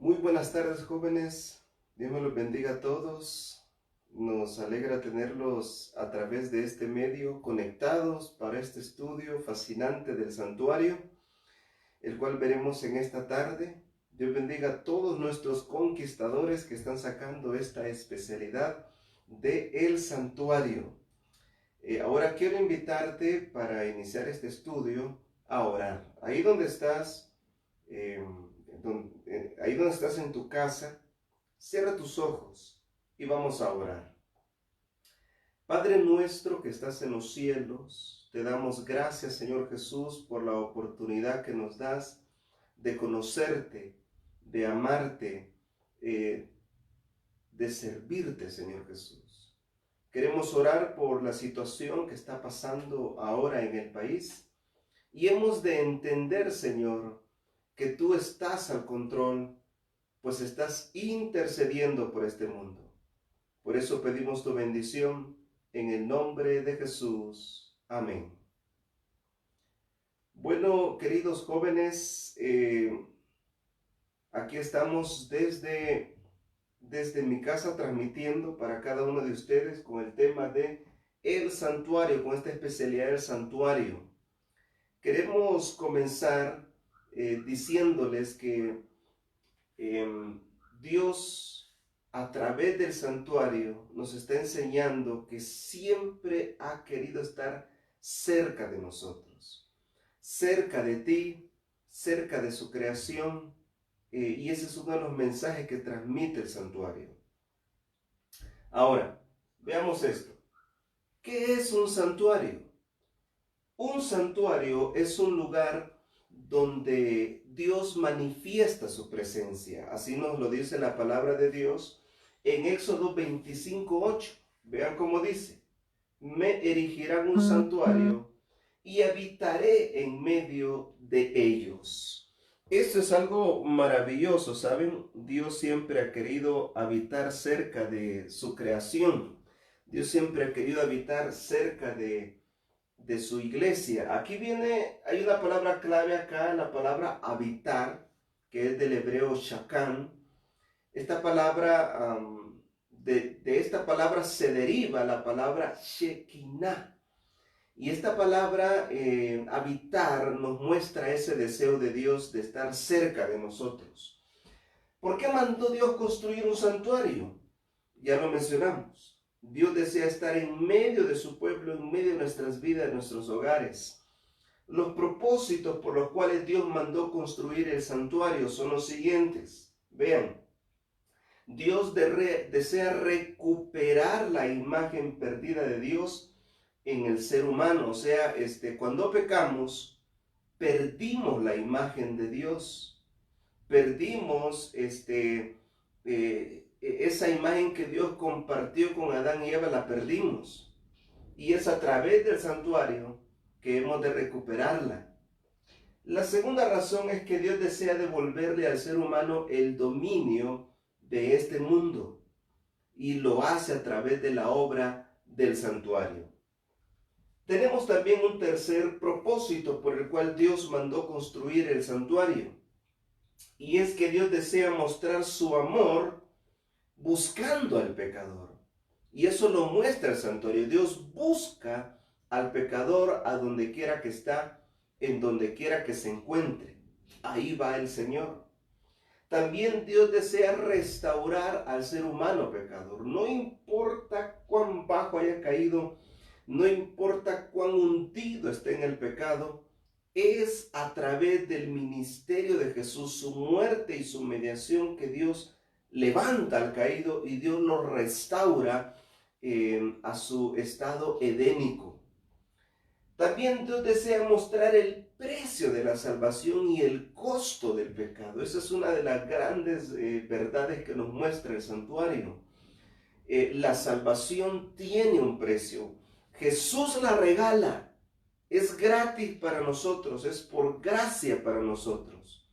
Muy buenas tardes, jóvenes. Dios me los bendiga a todos. Nos alegra tenerlos a través de este medio conectados para este estudio fascinante del santuario, el cual veremos en esta tarde. Dios bendiga a todos nuestros conquistadores que están sacando esta especialidad de el santuario. Ahora quiero invitarte para iniciar este estudio a orar. Ahí donde estás, ahí donde estás en tu casa, cierra tus ojos y vamos a orar. Padre nuestro que estás en los cielos, te damos gracias, Señor Jesús, por la oportunidad que nos das de conocerte, de amarte, de servirte, Señor Jesús. Queremos orar por la situación que está pasando ahora en el país y hemos de entender, Señor, que tú estás al control, pues estás intercediendo por este mundo. Por eso pedimos tu bendición en el nombre de Jesús. Amén. Bueno, queridos jóvenes, aquí estamos desde mi casa transmitiendo para cada uno de ustedes con el tema de el santuario, con esta especialidad del santuario. Queremos comenzar diciéndoles que Dios a través del santuario nos está enseñando que siempre ha querido estar cerca de nosotros, cerca de ti, cerca de su creación, y ese es uno de los mensajes que transmite el santuario. Ahora, veamos esto. ¿Qué es un santuario? Un santuario es un lugar donde Dios manifiesta su presencia. Así nos lo dice la palabra de Dios en Éxodo 25:8. Vean cómo dice: me erigirán un santuario y habitaré en medio de ellos. Esto es algo maravilloso, ¿saben? Dios siempre ha querido habitar cerca de su creación. Dios siempre ha querido habitar cerca de su iglesia. Aquí hay una palabra clave acá, la palabra habitar, que es del hebreo shakán. Esta palabra, de esta palabra se deriva la palabra shekinah. Y esta palabra, habitar, nos muestra ese deseo de Dios de estar cerca de nosotros. ¿Por qué mandó Dios construir un santuario? Ya lo mencionamos. Dios desea estar en medio de su pueblo, en medio de nuestras vidas, de nuestros hogares. Los propósitos por los cuales Dios mandó construir el santuario son los siguientes. Vean, Dios desea recuperar la imagen perdida de Dios en el ser humano. O sea, cuando pecamos, perdimos la imagen de Dios. Perdimos esa imagen que Dios compartió con Adán y Eva, la perdimos. Y es a través del santuario que hemos de recuperarla. La segunda razón es que Dios desea devolverle al ser humano el dominio de este mundo. Y lo hace a través de la obra del santuario. Tenemos también un tercer propósito por el cual Dios mandó construir el santuario. Y es que Dios desea mostrar su amor buscando al pecador. Y eso lo muestra el santuario. Dios busca al pecador a donde quiera que está, en donde quiera que se encuentre. Ahí va el Señor. También Dios desea restaurar al ser humano pecador. No importa cuán bajo haya caído, no importa cuán hundido esté en el pecado, es a través del ministerio de Jesús, su muerte y su mediación, que Dios levanta al caído y Dios lo restaura a su estado edénico. También Dios desea mostrar el precio de la salvación y el costo del pecado. Esa es una de las grandes verdades que nos muestra el santuario. La salvación tiene un precio. Jesús la regala. Es gratis para nosotros, es por gracia para nosotros.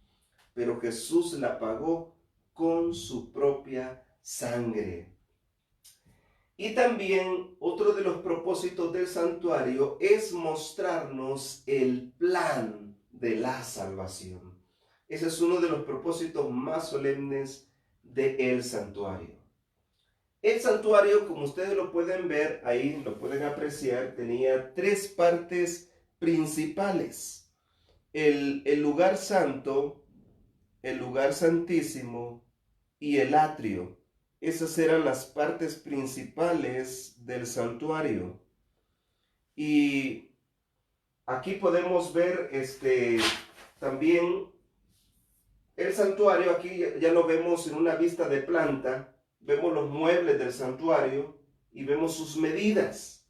Pero Jesús la pagó con su propia sangre. Y también otro de los propósitos del santuario es mostrarnos el plan de la salvación. Ese es uno de los propósitos más solemnes del santuario. El santuario, como ustedes lo pueden ver, ahí lo pueden apreciar, tenía tres partes principales. El lugar santo, el lugar santísimo y el atrio. Esas eran las partes principales del santuario. Y aquí podemos ver también el santuario. Aquí ya lo vemos en una vista de planta. Vemos los muebles del santuario y vemos sus medidas.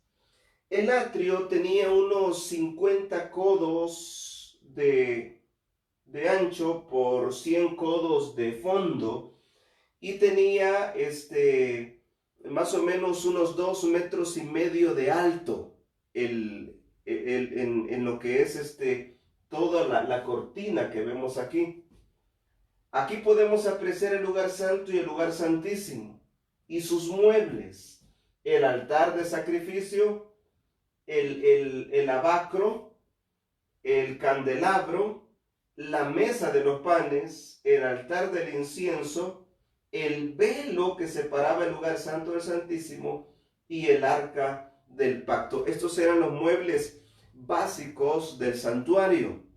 El atrio tenía unos 50 codos de ancho por 100 codos de fondo y tenía más o menos unos 2,5 metros de alto en lo que es toda la cortina que vemos aquí. Aquí podemos apreciar el lugar santo y el lugar santísimo y sus muebles, el altar de sacrificio, el lavacro, el candelabro, la mesa de los panes, el altar del incienso, el velo que separaba el lugar santo del santísimo y el arca del pacto. Estos eran los muebles básicos del santuario.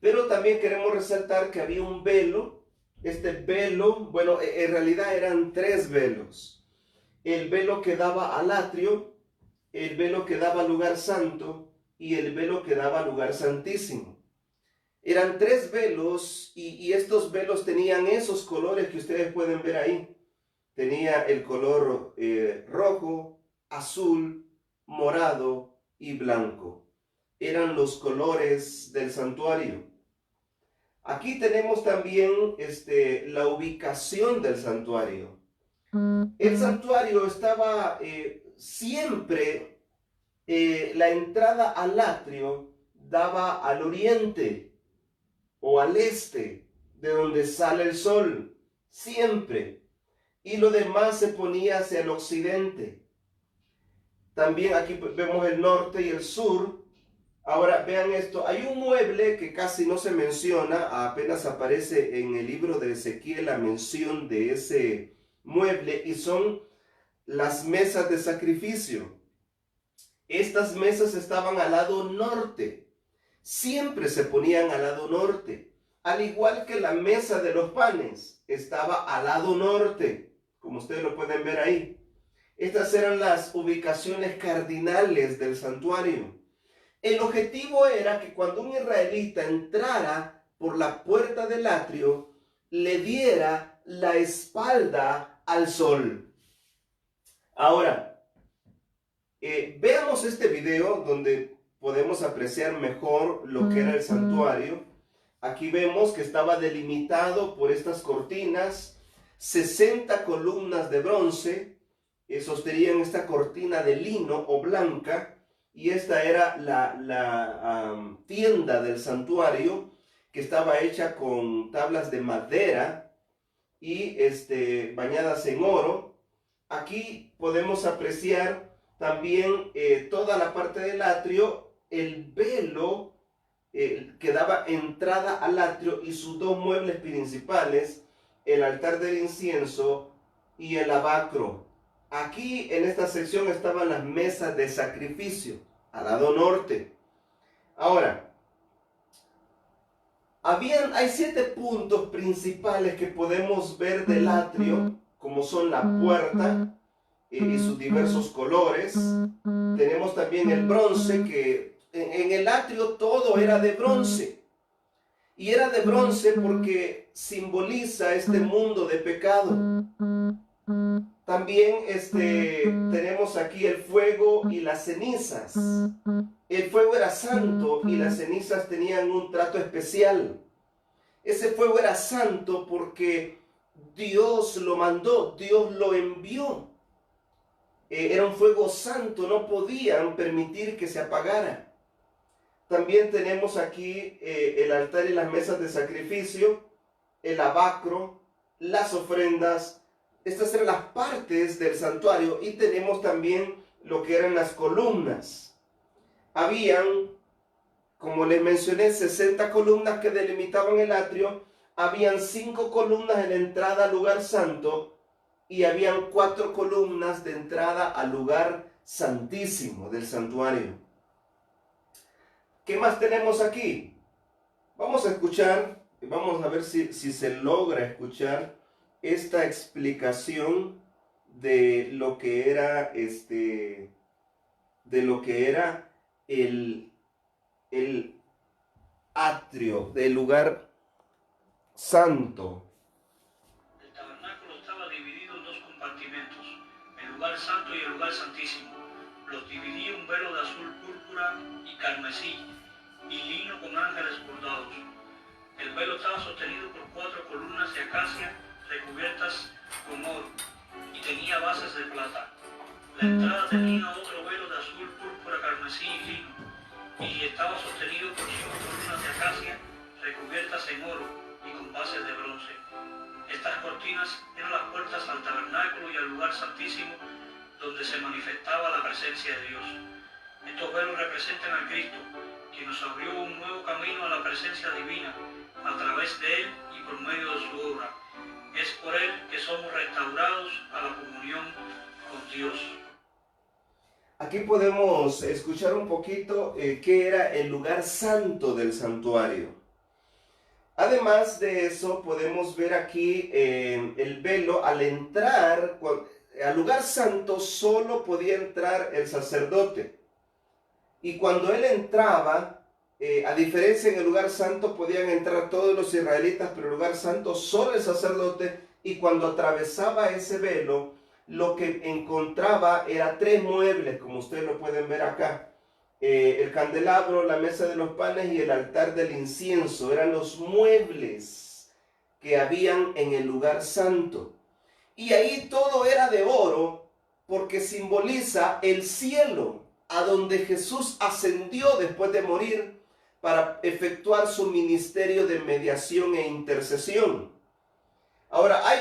Pero también queremos resaltar que había un velo. Este velo, bueno, en realidad eran 3 velos. El velo que daba al atrio, el velo que daba al lugar santo y el velo que daba al lugar santísimo. Eran 3 velos y estos velos tenían esos colores que ustedes pueden ver ahí. Tenía el color rojo, azul, morado y blanco. Eran los colores del santuario. Aquí tenemos también la ubicación del santuario. El santuario estaba siempre, la entrada al atrio daba al oriente o al este, de donde sale el sol, siempre. Y lo demás se ponía hacia el occidente. También aquí vemos el norte y el sur. Ahora vean esto, hay un mueble que casi no se menciona, apenas aparece en el libro de Ezequiel la mención de ese mueble, y son las mesas de sacrificio. Estas mesas estaban al lado norte, siempre se ponían al lado norte, al igual que la mesa de los panes estaba al lado norte, como ustedes lo pueden ver ahí. Estas eran las ubicaciones cardinales del santuario. El objetivo era que cuando un israelita entrara por la puerta del atrio, le diera la espalda al sol. Ahora, veamos este video donde podemos apreciar mejor lo que era el santuario. Aquí vemos que estaba delimitado por estas cortinas, 60 columnas de bronce sostenían esta cortina de lino o blanca. Y esta era la tienda del santuario, que estaba hecha con tablas de madera y bañadas en oro. Aquí podemos apreciar también toda la parte del atrio, el velo que daba entrada al atrio y sus 2 muebles principales, el altar del incienso y el lavacro. Aquí en esta sección estaban las mesas de sacrificio, al lado norte. Ahora, hay 7 puntos principales que podemos ver del atrio, como son la puerta y sus diversos colores. Tenemos también el bronce, que en el atrio todo era de bronce. Y era de bronce porque simboliza este mundo de pecado. También tenemos aquí el fuego y las cenizas. El fuego era santo y las cenizas tenían un trato especial. Ese fuego era santo porque Dios lo mandó, Dios lo envió. Era un fuego santo, no podían permitir que se apagara. También tenemos aquí el altar y las mesas de sacrificio, el lavacro, las ofrendas. Estas eran las partes del santuario, y tenemos también lo que eran las columnas. Habían como les mencioné, 60 columnas que delimitaban el atrio, habían 5 columnas en la entrada al lugar santo y habían 4 columnas de entrada al lugar santísimo del santuario. ¿Qué más tenemos aquí? Vamos a escuchar, vamos a ver si se logra escuchar esta explicación de lo que era el atrio del lugar santo. El tabernáculo estaba dividido en 2 compartimentos, el lugar santo y el lugar santísimo. Los dividía un velo de azul púrpura y carmesí y lino con ángeles bordados. El velo estaba sostenido por 4 columnas de acacia recubiertas con oro y tenía bases de plata. La entrada tenía otro velo de azul púrpura, carmesí y lino y estaba sostenido por 5 columnas de acacia recubiertas en oro y con bases de bronce. Estas cortinas eran las puertas al tabernáculo y al lugar santísimo donde se manifestaba la presencia de Dios. Estos velos representan a Cristo, quien nos abrió un nuevo camino a la presencia divina a través de Él y por medio de su obra. Es por Él que somos restaurados a la comunión con Dios. Aquí podemos escuchar un poquito qué era el lugar santo del santuario. Además de eso, podemos ver aquí el velo. Al entrar al lugar santo solo podía entrar el sacerdote. Y cuando él entraba, a diferencia en el lugar santo podían entrar todos los israelitas, pero en el lugar santo solo el sacerdote. Y cuando atravesaba ese velo, lo que encontraba era 3 muebles, como ustedes lo pueden ver acá. El candelabro, la mesa de los panes y el altar del incienso eran los muebles que habían en el lugar santo. Y ahí todo era de oro porque simboliza el cielo, a donde Jesús ascendió después de morir para efectuar su ministerio de mediación e intercesión. Ahora, hay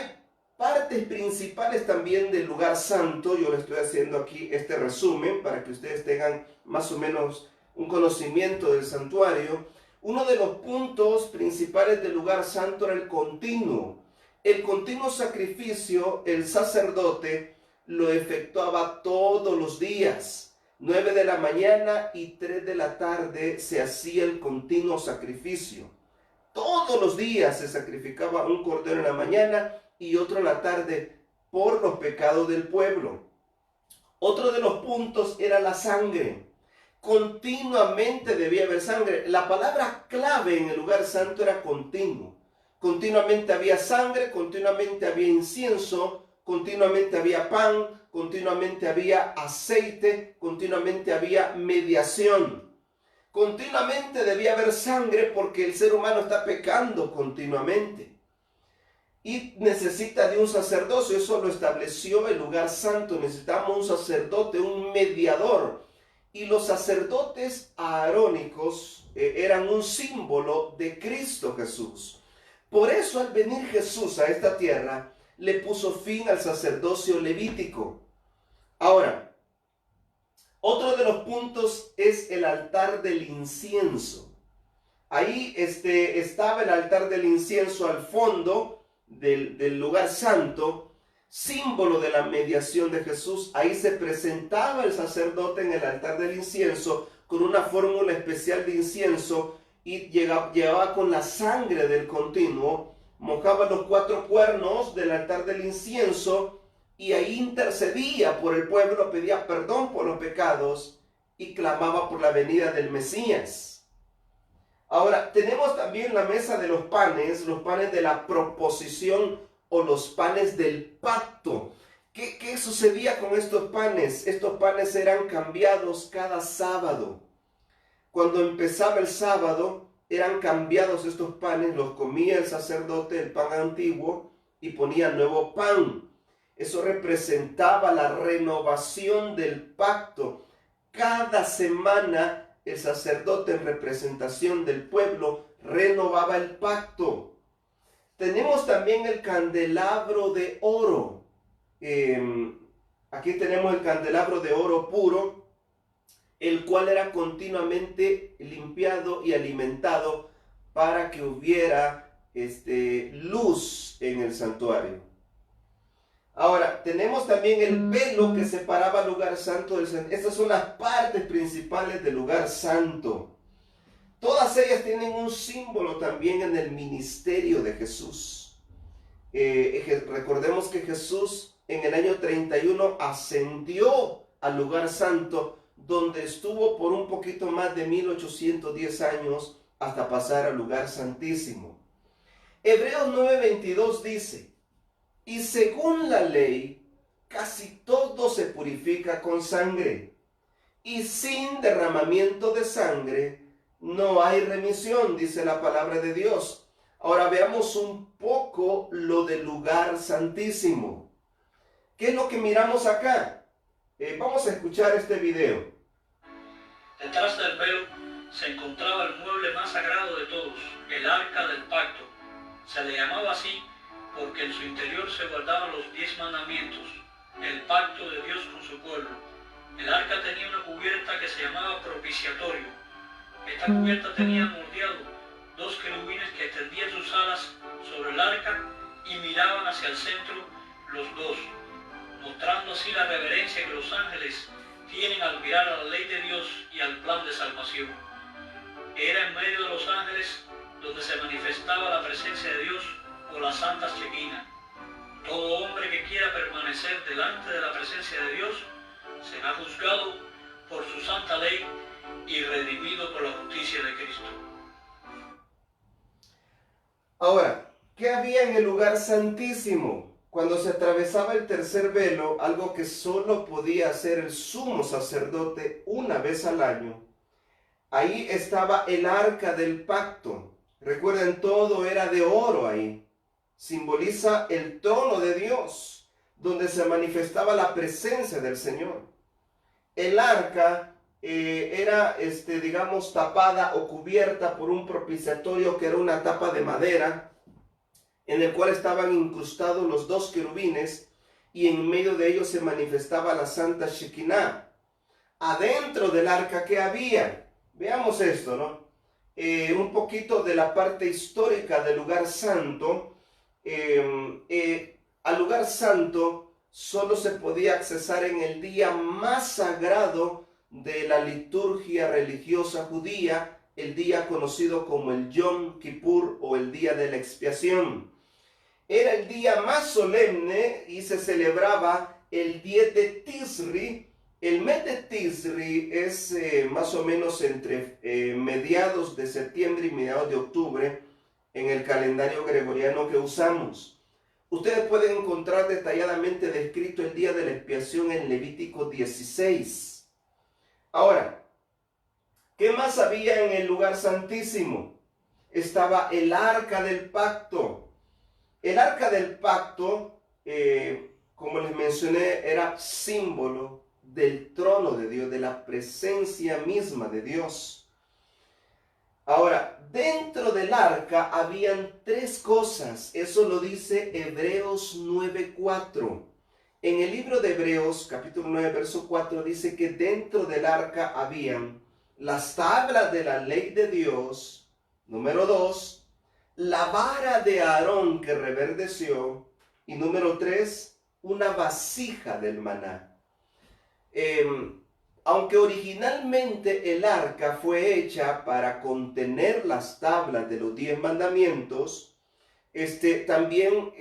partes principales también del lugar santo. Yo le estoy haciendo aquí este resumen para que ustedes tengan más o menos un conocimiento del santuario. Uno de los puntos principales del lugar santo era el continuo. El continuo sacrificio, el sacerdote lo efectuaba todos los días. 9 de la mañana y 3 de la tarde se hacía el continuo sacrificio. Todos los días se sacrificaba un cordero en la mañana y otro en la tarde por los pecados del pueblo. Otro de los puntos era la sangre. Continuamente debía haber sangre. La palabra clave en el lugar santo era continuo. Continuamente había sangre, continuamente había incienso, continuamente había pan, continuamente había aceite, continuamente había mediación. Continuamente debía haber sangre porque el ser humano está pecando continuamente. Y necesita de un sacerdocio. Eso lo estableció el lugar santo. Necesitamos un sacerdote, un mediador. Y los sacerdotes aarónicos eran un símbolo de Cristo Jesús. Por eso al venir Jesús a esta tierra, le puso fin al sacerdocio levítico. Ahora, otro de los puntos es el altar del incienso. Ahí estaba el altar del incienso al fondo del lugar santo, símbolo de la mediación de Jesús. Ahí se presentaba el sacerdote en el altar del incienso con una fórmula especial de incienso y llevaba con la sangre del continuo, mojaba los 4 cuernos del altar del incienso y ahí intercedía por el pueblo, pedía perdón por los pecados y clamaba por la venida del Mesías. Ahora, tenemos también la mesa de los panes de la proposición o los panes del pacto. ¿Qué sucedía con estos panes? Estos panes eran cambiados cada sábado. Cuando empezaba el sábado, eran cambiados estos panes, los comía el sacerdote, el pan antiguo, y ponía nuevo pan. Eso representaba la renovación del pacto. Cada semana el sacerdote en representación del pueblo renovaba el pacto. Tenemos también el candelabro de oro. Aquí tenemos el candelabro de oro puro. el cual era continuamente limpiado y alimentado para que hubiera luz en el santuario. Ahora, tenemos también el velo que separaba el lugar santo del santuario. Estas son las partes principales del lugar santo. Todas ellas tienen un símbolo también en el ministerio de Jesús. Recordemos que Jesús en el año 31 ascendió al lugar santo, donde estuvo por un poquito más de 1810 años hasta pasar al lugar santísimo. Hebreos 9:22 dice: y según la ley, casi todo se purifica con sangre, y sin derramamiento de sangre no hay remisión, dice la palabra de Dios. Ahora veamos un poco lo del lugar santísimo. ¿Qué es lo que miramos acá? Vamos a escuchar este video. Detrás del velo se encontraba el mueble más sagrado de todos, el arca del pacto. Se le llamaba así porque en su interior se guardaban los 10 mandamientos, el pacto de Dios con su pueblo. El arca tenía una cubierta que se llamaba propiciatorio. Esta cubierta tenía moldeado 2 querubines que extendían sus alas sobre el arca y miraban hacia el centro los dos, mostrando así la reverencia que los ángeles tienen al mirar a la ley de Dios y al plan de salvación. Era en medio de los ángeles donde se manifestaba la presencia de Dios o la Santa Shekinah. Todo hombre que quiera permanecer delante de la presencia de Dios será juzgado por su santa ley y redimido por la justicia de Cristo. Ahora, ¿qué había en el lugar santísimo? Cuando se atravesaba el tercer velo, algo que solo podía hacer el sumo sacerdote una vez al año, ahí estaba el arca del pacto. Recuerden, todo era de oro ahí. Simboliza el trono de Dios, donde se manifestaba la presencia del Señor. El arca era, digamos, tapada o cubierta por un propiciatorio que era una tapa de madera, en el cual estaban incrustados los 2 querubines, y en medio de ellos se manifestaba la Santa Shekinah. Adentro del arca, ¿qué había? Veamos esto, ¿no? Un poquito de la parte histórica del lugar santo. Al lugar santo solo se podía accesar en el día más sagrado de la liturgia religiosa judía, el día conocido como el Yom Kippur o el día de la expiación. Era el día más solemne y se celebraba el 10 de Tisri. El mes de Tisri es más o menos entre mediados de septiembre y mediados de octubre en el calendario gregoriano que usamos. Ustedes pueden encontrar detalladamente descrito el día de la expiación en Levítico 16. Ahora, ¿qué más había en el lugar santísimo? Estaba el arca del pacto. El arca del pacto, como les mencioné, era símbolo del trono de Dios, de la presencia misma de Dios. Ahora, dentro del arca habían 3 cosas. Eso lo dice Hebreos 9:4. En el libro de Hebreos, capítulo 9, verso 4, dice que dentro del arca habían las tablas de la ley de Dios. Número 2, la vara de Aarón que reverdeció. Y número 3, una vasija del maná. Aunque originalmente el arca fue hecha para contener las tablas de los 10 mandamientos, también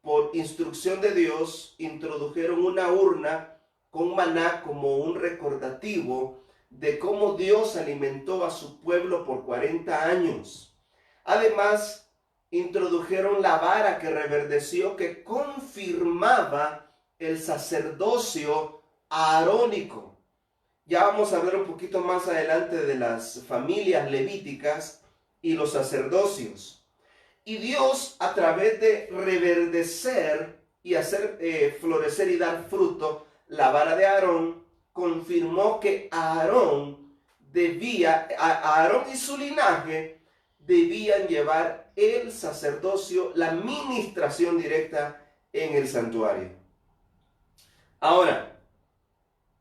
por instrucción de Dios introdujeron una urna con maná como un recordativo de cómo Dios alimentó a su pueblo por 40 años. Además, introdujeron la vara que reverdeció, que confirmaba el sacerdocio aarónico. Ya vamos a hablar un poquito más adelante de las familias levíticas y los sacerdocios. Y Dios, a través de reverdecer y hacer florecer y dar fruto la vara de Aarón, confirmó que Aarón y su linaje debían llevar el sacerdocio, la ministración directa en el santuario. Ahora,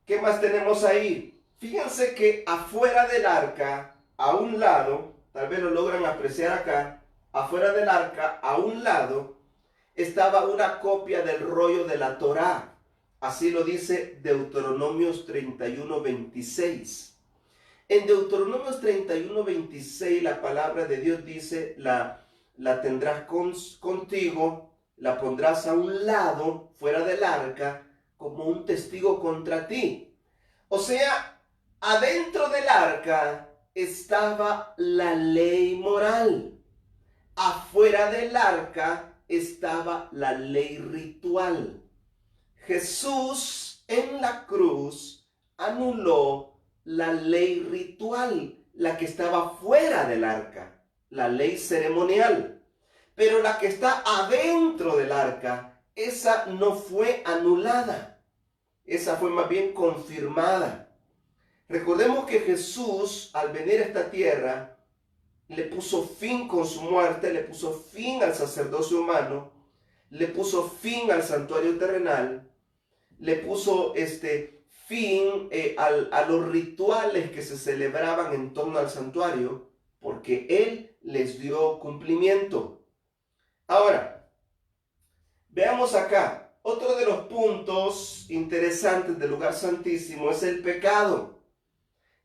¿qué más tenemos ahí? Fíjense que afuera del arca, a un lado, tal vez lo logran apreciar acá, afuera del arca, a un lado, estaba una copia del rollo de la Torá. Así lo dice Deuteronomios 31:26. En Deuteronomios 31:26 la palabra de Dios dice, la tendrás contigo, la pondrás a un lado, fuera del arca, como un testigo contra ti. O sea, adentro del arca estaba la ley moral. Afuera del arca estaba la ley ritual. Jesús en la cruz anuló la ley ritual, la que estaba fuera del arca, la ley ceremonial. Pero la que está adentro del arca, esa no fue anulada, esa fue más bien confirmada. Recordemos que Jesús, al venir a esta tierra, le puso fin con su muerte, le puso fin al sacerdocio humano, le puso fin al santuario terrenal, le puso fin a los rituales que se celebraban en torno al santuario, porque Él les dio cumplimiento. Ahora, veamos acá, otro de los puntos interesantes del lugar santísimo es el pecado.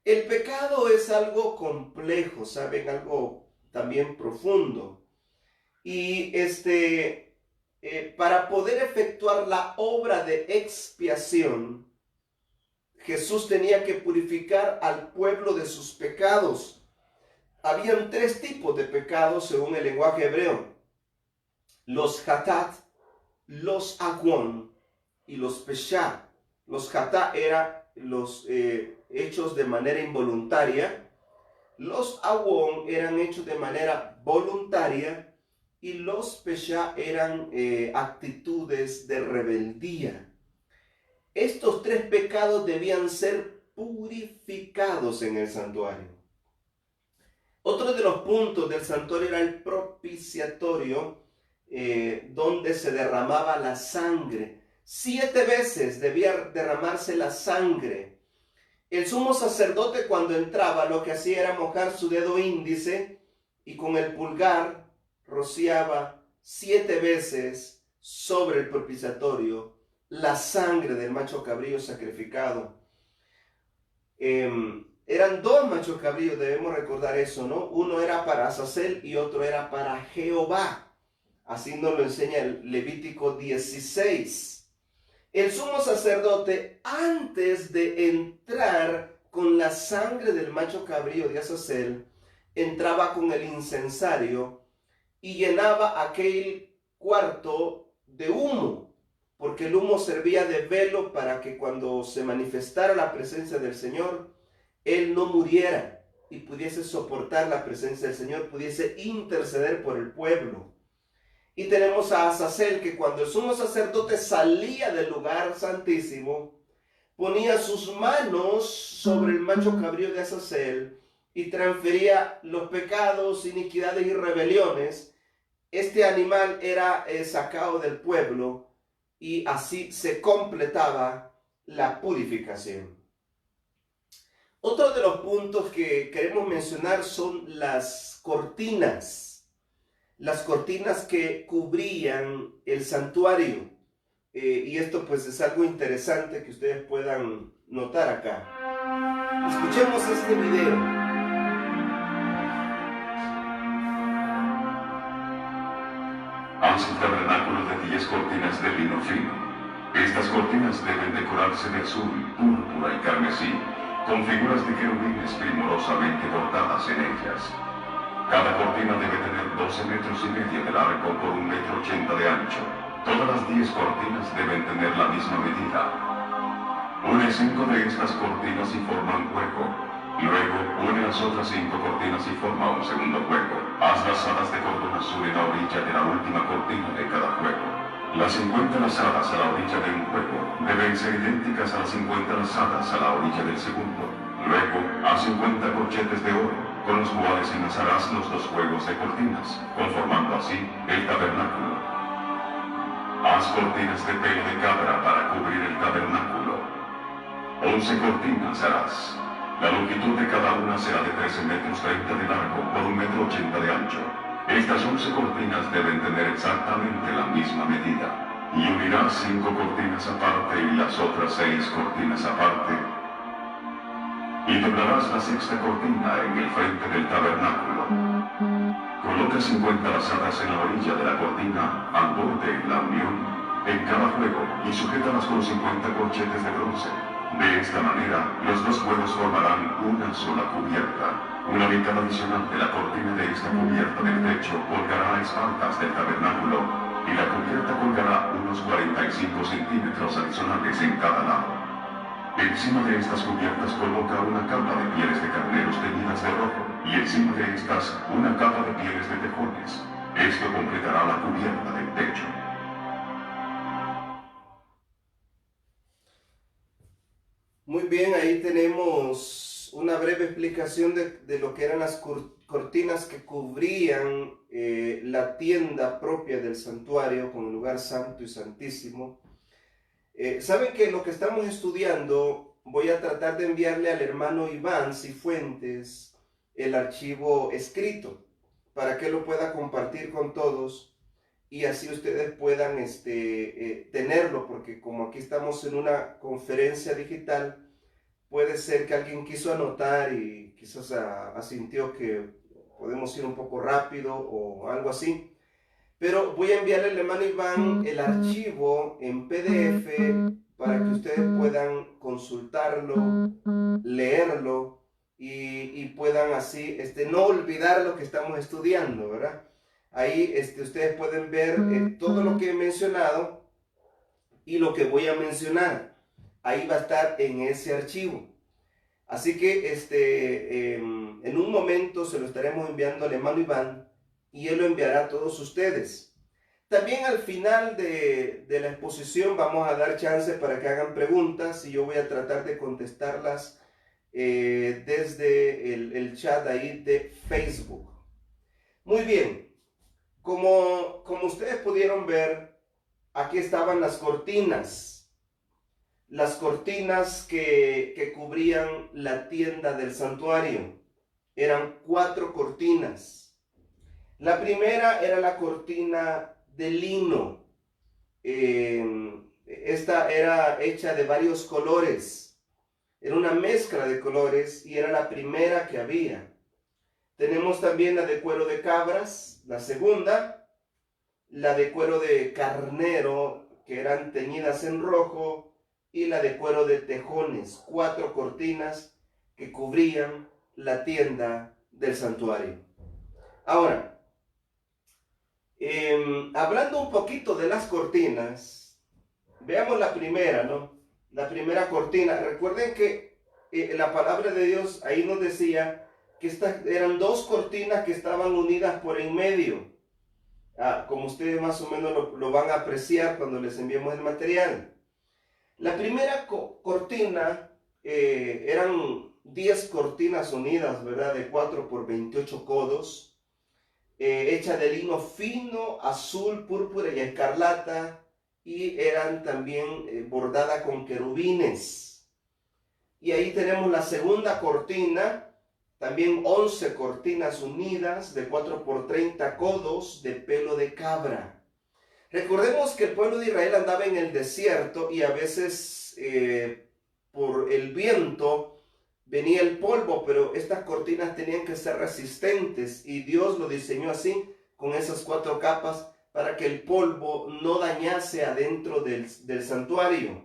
El pecado es algo complejo, ¿saben? Algo también profundo. Y para poder efectuar la obra de expiación, Jesús tenía que purificar al pueblo de sus pecados. Habían tres tipos de pecados según el lenguaje hebreo: los hatat, los agón y los pesha. Los hatat eran los hechos de manera involuntaria, los agón eran hechos de manera voluntaria y los pesha eran actitudes de rebeldía. Estos tres pecados debían ser purificados en el santuario. Otro de los puntos del santuario era el propiciatorio, donde se derramaba la sangre. 7 veces debía derramarse la sangre. El sumo sacerdote, cuando entraba, lo que hacía era mojar su dedo índice y con el pulgar rociaba 7 veces sobre el propiciatorio la sangre del macho cabrío sacrificado. Eran 2 machos cabríos, debemos recordar eso, ¿no? Uno era para Azazel y otro era para Jehová. Así nos lo enseña el Levítico 16. El sumo sacerdote, antes de entrar con la sangre del macho cabrío de Azazel, entraba con el incensario y llenaba aquel cuarto de humo, porque el humo servía de velo para que cuando se manifestara la presencia del Señor, él no muriera y pudiese soportar la presencia del Señor, pudiese interceder por el pueblo. Y tenemos a Azazel, que cuando el sumo sacerdote salía del lugar santísimo, ponía sus manos sobre el macho cabrío de Azazel y transfería los pecados, iniquidades y rebeliones. Este animal era sacado del pueblo y así se completaba la purificación. Otro de los puntos que queremos mencionar son las cortinas. Las cortinas que cubrían el santuario. Y esto pues es algo interesante que ustedes puedan notar acá. Escuchemos este video. Haz un tabernáculo de 10 cortinas de lino fino. Estas cortinas deben decorarse de azul, púrpura y carmesí, con figuras de querubines primorosamente bordadas en ellas. Cada cortina debe tener 12,5 metros de largo por 1,80 metros de ancho. Todas las 10 cortinas deben tener la misma medida. Une 5 de estas cortinas y forma un hueco. Luego, une las otras 5 cortinas y forma un segundo hueco. Haz lazadas de cordón azul en la orilla de la última cortina de cada hueco. Las 50 lazadas a la orilla de un hueco deben ser idénticas a las 50 lazadas a la orilla del segundo. Luego, haz 50 corchetes de oro, con los cuales enlazarás los 2 juegos de cortinas, conformando así el tabernáculo. Haz cortinas de pelo de cabra para cubrir el tabernáculo. 11 cortinas harás. La longitud de cada una será de 13 metros 30 de largo por 1,80 metros de ancho. Estas 11 cortinas deben tener exactamente la misma medida. Y unirás 5 cortinas aparte y las otras 6 cortinas aparte. Y doblarás la sexta cortina en el frente del tabernáculo. Coloca 50 lazadas en la orilla de la cortina, al borde de la unión, en cada juego, y sujétalas con 50 corchetes de bronce. De esta manera, los dos juegos formarán una sola cubierta. Una mitad adicional de la cortina de esta cubierta del techo colgará a espaldas del tabernáculo, y la cubierta colgará unos 45 centímetros adicionales en cada lado. Encima de estas cubiertas coloca una capa de pieles de carneros teñidas de rojo, y encima de estas una capa de pieles de tejones. Esto completará la cubierta del techo. Muy bien, ahí tenemos una breve explicación de lo que eran las cortinas que cubrían la tienda propia del santuario con el lugar santo y santísimo. Saben que lo que estamos estudiando, voy a tratar de enviarle al hermano Iván Cifuentes el archivo escrito para que lo pueda compartir con todos y así ustedes puedan tenerlo, porque como aquí estamos en una conferencia digital, puede ser que alguien quiso anotar y quizás asintió que podemos ir un poco rápido o algo así. Pero voy a enviarle al hermano Iván el archivo en PDF para que ustedes puedan consultarlo, leerlo y puedan así no olvidar lo que estamos estudiando, ¿verdad? Ahí ustedes pueden ver todo lo que he mencionado y lo que voy a mencionar. Ahí va a estar en ese archivo. Así que en un momento se lo estaremos enviando al hermano Iván y él lo enviará a todos ustedes. También al final de la exposición vamos a dar chance para que hagan preguntas y yo voy a tratar de contestarlas desde el chat ahí de Facebook. Muy bien, como ustedes pudieron ver, aquí estaban las cortinas. Las cortinas que cubrían la tienda del santuario. Eran 4 cortinas. La primera era la cortina de lino. Esta era hecha de varios colores. Era una mezcla de colores y era la primera que había. Tenemos también la de cuero de cabras, la segunda. La de cuero de carnero, que eran teñidas en rojo. Y la de cuero de tejones, 4 cortinas que cubrían la tienda del santuario. Ahora, hablando un poquito de las cortinas, veamos la primera, ¿no? La primera cortina. Recuerden que la palabra de Dios ahí nos decía que estas eran 2 cortinas que estaban unidas por en medio. Como ustedes más o menos lo van a apreciar cuando les enviemos el material. La primera cortina eran 10 cortinas unidas, ¿verdad? De 4 por 28 codos, hecha de lino fino, azul, púrpura y escarlata, y eran también bordadas con querubines. Y ahí tenemos la segunda cortina, también 11 cortinas unidas de 4 por 30 codos de pelo de cabra. Recordemos que el pueblo de Israel andaba en el desierto y a veces por el viento venía el polvo, pero estas cortinas tenían que ser resistentes y Dios lo diseñó así, con esas 4 capas, para que el polvo no dañase adentro del santuario.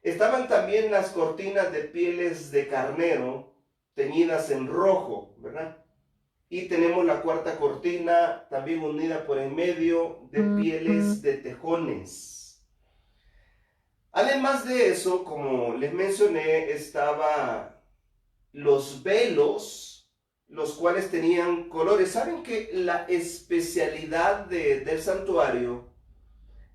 Estaban también las cortinas de pieles de carnero teñidas en rojo, ¿verdad? Y tenemos la cuarta cortina también unida por en medio de pieles de tejones. Además de eso, como les mencioné, estaban los velos, los cuales tenían colores. ¿Saben que la especialidad del santuario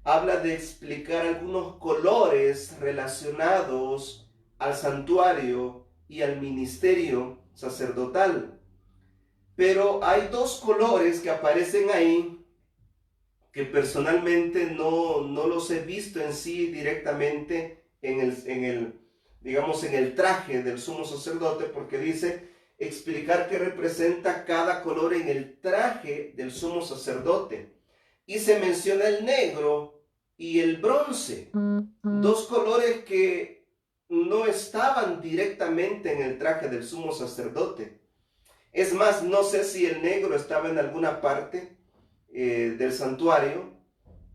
habla de explicar algunos colores relacionados al santuario y al ministerio sacerdotal? Pero hay 2 colores que aparecen ahí que personalmente no los he visto en sí directamente en el digamos, en el traje del sumo sacerdote, porque dice explicar qué representa cada color en el traje del sumo sacerdote. Y se menciona el negro y el bronce, dos colores que no estaban directamente en el traje del sumo sacerdote. Es más, no sé si el negro estaba en alguna parte del santuario,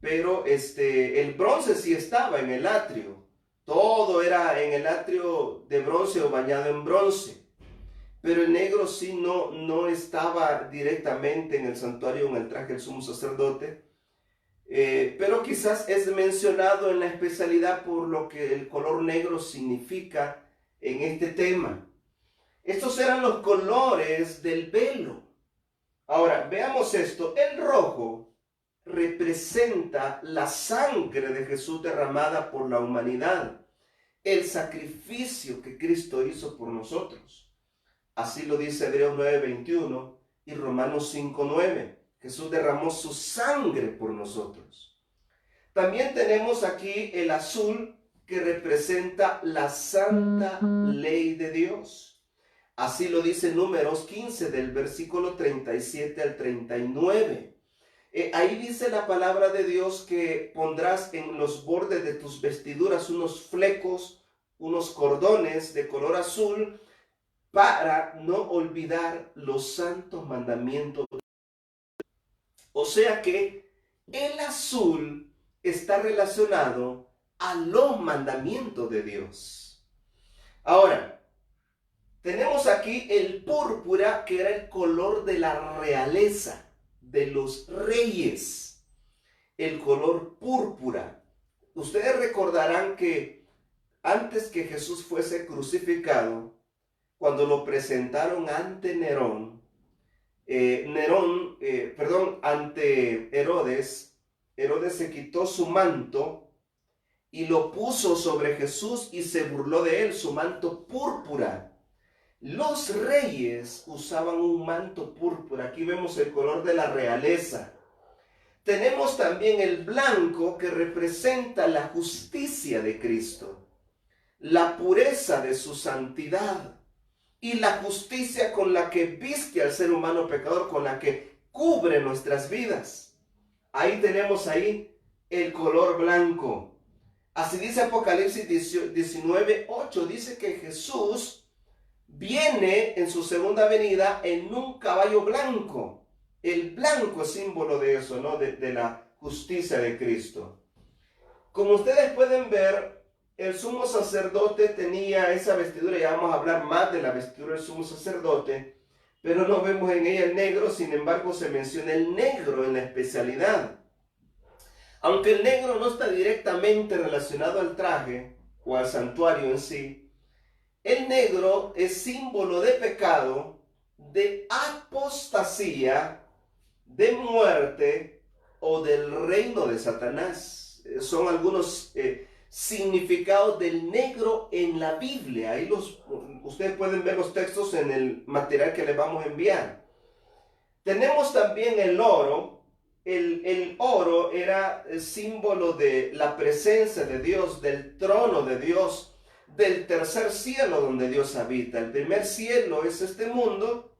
pero el bronce sí estaba en el atrio. Todo era en el atrio de bronce o bañado en bronce. Pero el negro sí no estaba directamente en el santuario en el traje del sumo sacerdote. Pero quizás es mencionado en la especialidad por lo que el color negro significa en este tema. Estos eran los colores del velo. Ahora, veamos esto. El rojo representa la sangre de Jesús derramada por la humanidad, el sacrificio que Cristo hizo por nosotros. Así lo dice Hebreos 9:21 y Romanos 5:9. Jesús derramó su sangre por nosotros. También tenemos aquí el azul que representa la santa ley de Dios. Así lo dice Números 15 del versículo 37 al 39. Ahí dice la palabra de Dios que pondrás en los bordes de tus vestiduras unos flecos, unos cordones de color azul para no olvidar los santos mandamientos. O sea que el azul está relacionado a los mandamientos de Dios. Ahora, tenemos aquí el púrpura, que era el color de la realeza, de los reyes. El color púrpura. Ustedes recordarán que antes que Jesús fuese crucificado, cuando lo presentaron ante ante Herodes, Herodes se quitó su manto y lo puso sobre Jesús y se burló de él, su manto púrpura. Los reyes usaban un manto púrpura. Aquí vemos el color de la realeza. Tenemos también el blanco, que representa la justicia de Cristo, la pureza de su santidad y la justicia con la que viste al ser humano pecador, con la que cubre nuestras vidas. Ahí tenemos el color blanco. Así dice Apocalipsis 19:8, dice que Jesús viene en su segunda venida en un caballo blanco. El blanco es símbolo de eso, ¿no? De la justicia de Cristo. Como ustedes pueden ver, el sumo sacerdote tenía esa vestidura. Ya vamos a hablar más de la vestidura del sumo sacerdote, pero no vemos en ella el negro. Sin embargo, se menciona el negro en la especialidad. Aunque el negro no está directamente relacionado al traje o al santuario en sí, el negro es símbolo de pecado, de apostasía, de muerte o del reino de Satanás. Son algunos significados del negro en la Biblia. Ahí ustedes pueden ver los textos en el material que les vamos a enviar. Tenemos también el oro. El oro era el símbolo de la presencia de Dios, del trono de Dios, del tercer cielo donde Dios habita. El primer cielo es este mundo,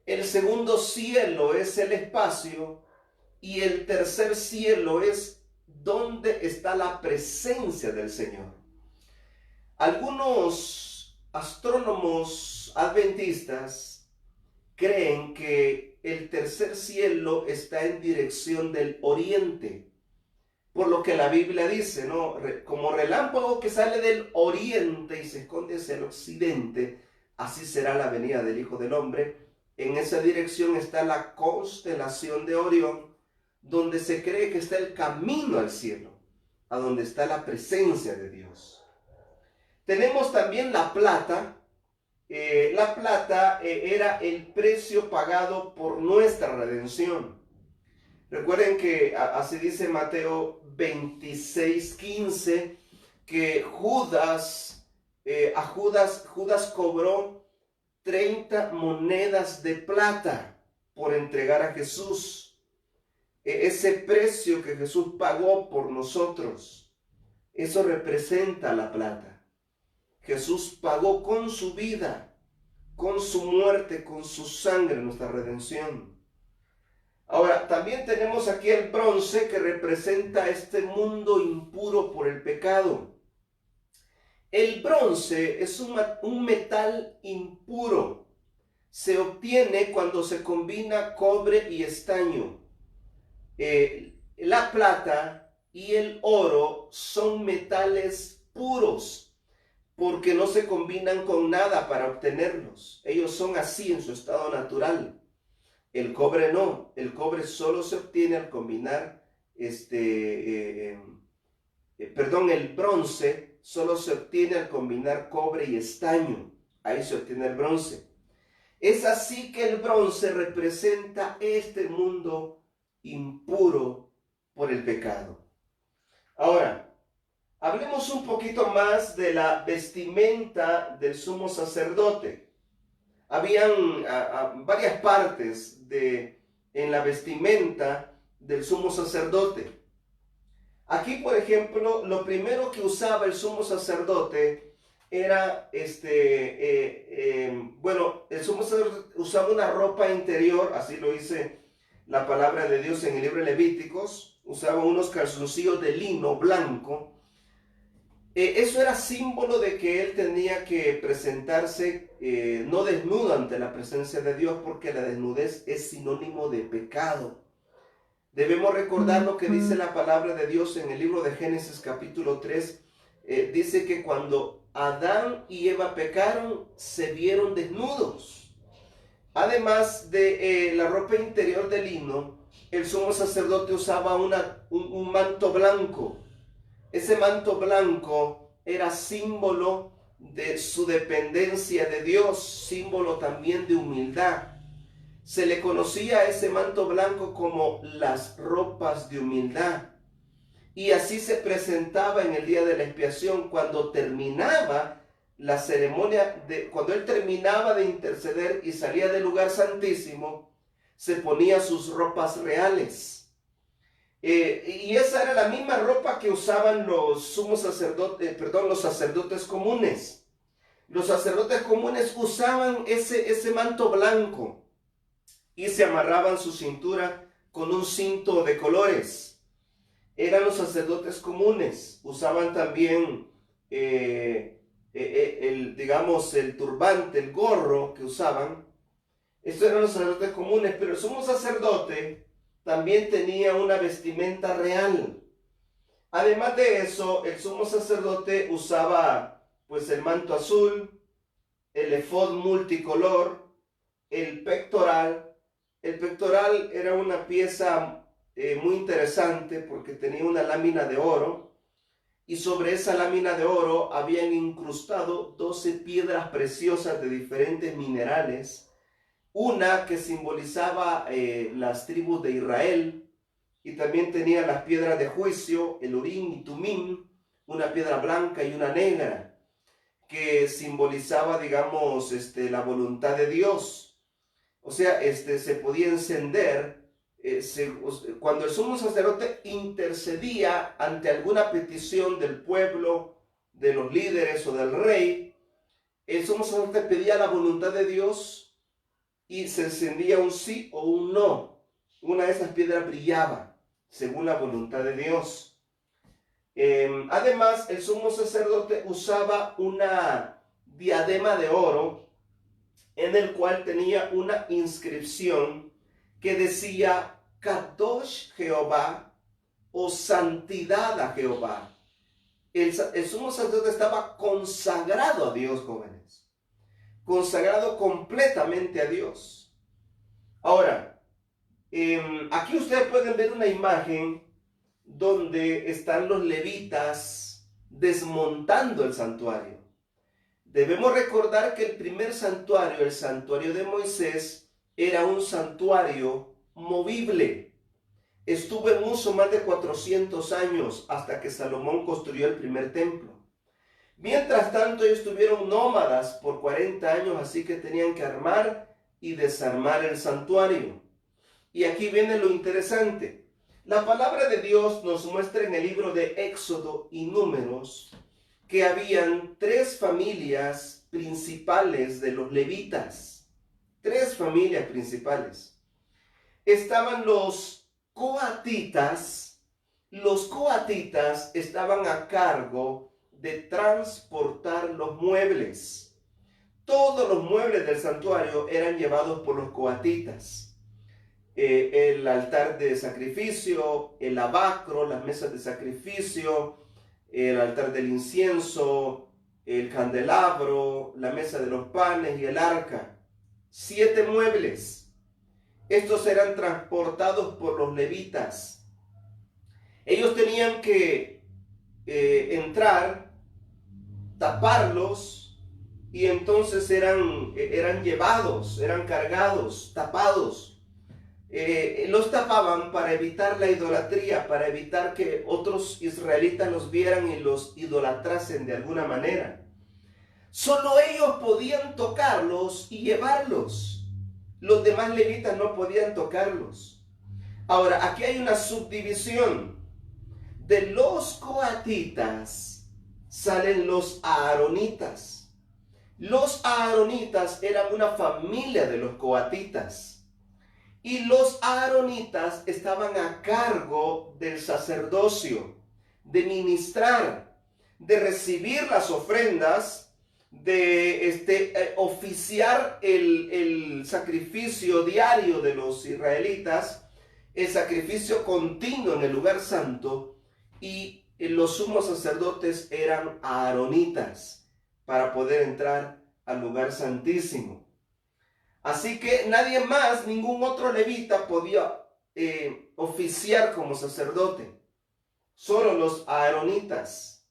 el segundo cielo es el espacio y el tercer cielo es donde está la presencia del Señor. Algunos astrónomos adventistas creen que el tercer cielo está en dirección del oriente, por lo que la Biblia dice, ¿no? Como relámpago que sale del oriente y se esconde hacia el occidente, así será la venida del Hijo del Hombre. En esa dirección está la constelación de Orión, donde se cree que está el camino al cielo, a donde está la presencia de Dios. Tenemos también la plata. La plata era el precio pagado por nuestra redención. Recuerden que así dice Mateo 26:15, que Judas cobró 30 monedas de plata por entregar a Jesús. Ese precio que Jesús pagó por nosotros, eso representa la plata. Jesús pagó con su vida, con su muerte, con su sangre, nuestra redención. Ahora, también tenemos aquí el bronce que representa este mundo impuro por el pecado. El bronce es un metal impuro. Se obtiene cuando se combina cobre y estaño. La plata y el oro son metales puros porque no se combinan con nada para obtenerlos. Ellos son así en su estado natural. El cobre no. El cobre solo se obtiene al combinar el bronce solo se obtiene al combinar cobre y estaño. Ahí se obtiene el bronce. Es así que el bronce representa este mundo impuro por el pecado. Ahora, hablemos un poquito más de la vestimenta del sumo sacerdote. Habían varias partes en la vestimenta del sumo sacerdote. Aquí, por ejemplo, lo primero que usaba el sumo sacerdote era, el sumo sacerdote usaba una ropa interior, así lo dice la palabra de Dios en el libro de Levíticos, usaba unos calzoncillos de lino blanco. Eso era símbolo de que él tenía que presentarse no desnudo ante la presencia de Dios, porque la desnudez es sinónimo de pecado. Debemos recordar lo que dice la palabra de Dios en el libro de Génesis capítulo 3. Dice que cuando Adán y Eva pecaron, se vieron desnudos. Además de la ropa interior de lino, el sumo sacerdote usaba un manto blanco. Ese manto blanco era símbolo de su dependencia de Dios, símbolo también de humildad. Se le conocía a ese manto blanco como las ropas de humildad. Y así se presentaba en el día de la expiación cuando terminaba la ceremonia, cuando él terminaba de interceder y salía del lugar santísimo, se ponía sus ropas reales. Y esa era la misma ropa que usaban los sacerdotes comunes. Los sacerdotes comunes usaban ese manto blanco y se amarraban su cintura con un cinto de colores. Eran los sacerdotes comunes. Usaban también el turbante, el gorro que usaban. Estos eran los sacerdotes comunes, pero el sumo sacerdote también tenía una vestimenta real. Además de eso, el sumo sacerdote usaba pues el manto azul, el efod multicolor, el pectoral. El pectoral era una pieza muy interesante porque tenía una lámina de oro, y sobre esa lámina de oro habían incrustado 12 piedras preciosas de diferentes minerales, una que simbolizaba las tribus de Israel, y también tenía las piedras de juicio, el Urim y Tumim, una piedra blanca y una negra, que simbolizaba, la voluntad de Dios. O sea, se podía encender cuando el sumo sacerdote intercedía ante alguna petición del pueblo, de los líderes o del rey. El sumo sacerdote pedía la voluntad de Dios y se encendía un sí o un no. Una de esas piedras brillaba según la voluntad de Dios. Además, el sumo sacerdote usaba una diadema de oro en el cual tenía una inscripción que decía Kadosh Jehová, o santidad a Jehová. El sumo sacerdote estaba consagrado a Dios, jóvenes. Consagrado completamente a Dios. Ahora, aquí ustedes pueden ver una imagen donde están los levitas desmontando el santuario. Debemos recordar que el primer santuario, el santuario de Moisés, era un santuario movible. Estuvo en uso más de 400 años hasta que Salomón construyó el primer templo. Mientras tanto, ellos estuvieron nómadas por 40 años, así que tenían que armar y desarmar el santuario. Y aquí viene lo interesante. La palabra de Dios nos muestra en el libro de Éxodo y Números que habían tres familias principales de los levitas. Tres familias principales. Estaban los coatitas. Los coatitas estaban a cargo de transportar los muebles. Todos los muebles del santuario eran llevados por los coatitas. El altar de sacrificio, el lavacro, las mesas de sacrificio, el altar del incienso, el candelabro, la mesa de los panes y el arca. 7 muebles. Estos eran transportados por los levitas. Ellos tenían que entrar, taparlos, y entonces eran llevados, eran cargados, tapados. Los tapaban para evitar la idolatría, para evitar que otros israelitas los vieran y los idolatrasen de alguna manera. Solo ellos podían tocarlos y llevarlos. Los demás levitas no podían tocarlos. Ahora, aquí hay una subdivisión. De los coatitas salen los aaronitas. Los aaronitas eran una familia de los coatitas. Y los aaronitas estaban a cargo del sacerdocio, de ministrar, de recibir las ofrendas, de oficiar el sacrificio diario de los israelitas, el sacrificio continuo en el lugar santo, y los sumos sacerdotes eran aaronitas para poder entrar al lugar santísimo. Así que nadie más, ningún otro levita podía oficiar como sacerdote. Solo los aaronitas.